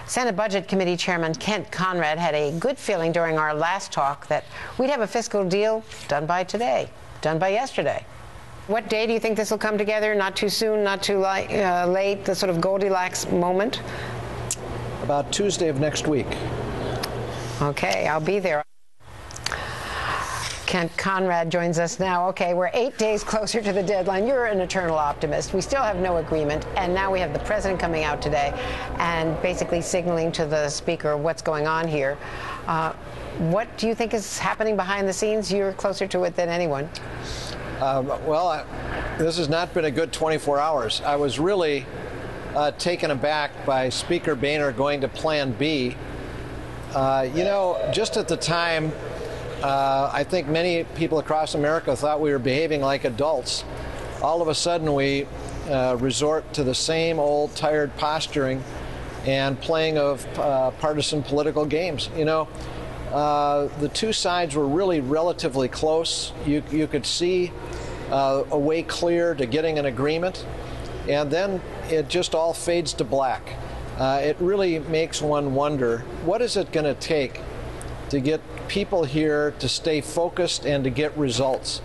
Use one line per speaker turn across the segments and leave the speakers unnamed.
Senate Budget Committee Chairman Kent Conrad had a good feeling during our last talk that we'd have a fiscal deal done by today, done by yesterday. What day do you think this will come together? Not too soon, not too late, the sort of Goldilocks moment?
About Tuesday of next week.
Okay, I'll be there. Kent Conrad joins us now. Okay, we're 8 days closer to the deadline. You're an eternal optimist. We still have no agreement, and now we have the president coming out today and basically signaling to the speaker what's going on here. What do you think is happening behind the scenes? You're closer to it than anyone.
This has not been a good 24 hours. I was really taken aback by Speaker Boehner going to Plan B. Just at the time, I think many people across America thought we were behaving like adults. All of a sudden, we resort to the same old tired posturing and playing of partisan political games. The two sides were really relatively close. You could see a way clear to getting an agreement, and then it just all fades to black. It really makes one wonder, what is it going to take to get people here to stay focused and to get results?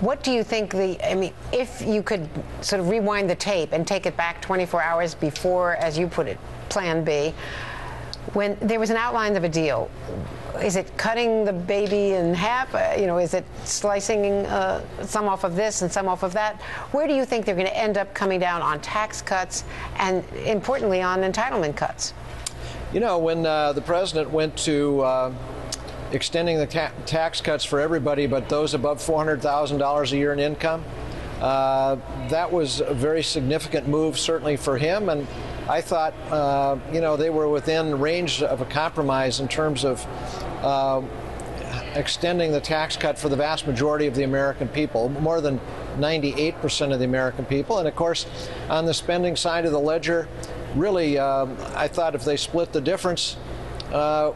What do you think if you could sort of rewind the tape and take it back 24 hours before, as you put it, Plan B, when there was an outline of a deal, is it cutting the baby in half? Is it slicing some off of this and some off of that? Where do you think they're going to end up coming down on tax cuts and, importantly, on entitlement cuts?
When the president went to extending the tax cuts for everybody but those above $400,000 a year in income, that was a very significant move, certainly for him. And I thought, they were within range of a compromise in terms of extending the tax cut for the vast majority of the American people, more than 98% of the American people. And of course, on the spending side of the ledger, really, I thought if they split the difference,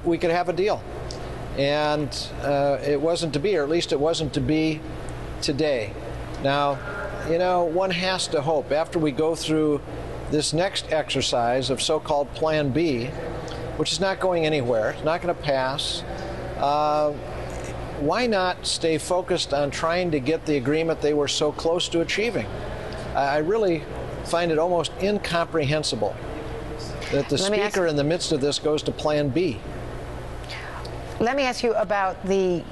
we could have a deal. And it wasn't to be, or at least it wasn't to be today. Now, one has to hope after we go through this next exercise of so-called Plan B, which is not going anywhere, it's not going to pass, why not stay focused on trying to get the agreement they were so close to achieving? I really find it almost incomprehensible that the speaker in the midst of this goes to Plan B.
Let me ask you about the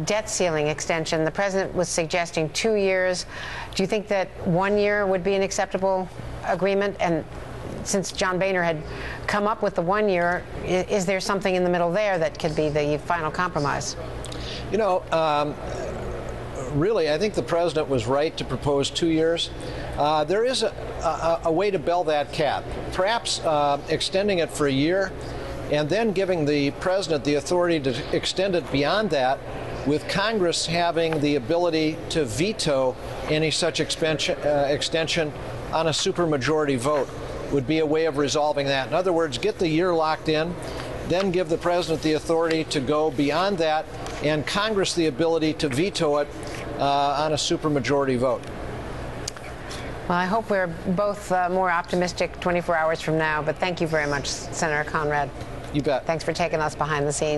debt ceiling extension. The president was suggesting 2 years. Do you think that 1 year would be an acceptable agreement? And since John Boehner had come up with the 1 year, is there something in the middle there that could be the final compromise?
Really, I think the president was right to propose 2 years. There is a way to bell that cap, perhaps extending it for a year and then giving the president the authority to extend it beyond that, with Congress having the ability to veto any such extension on a supermajority vote would be a way of resolving that. In other words, get the year locked in, then give the president the authority to go beyond that, and Congress the ability to veto it on a supermajority vote.
Well, I hope we're both more optimistic 24 hours from now, but thank you very much, Senator Conrad.
You bet.
Thanks for taking us behind the scenes.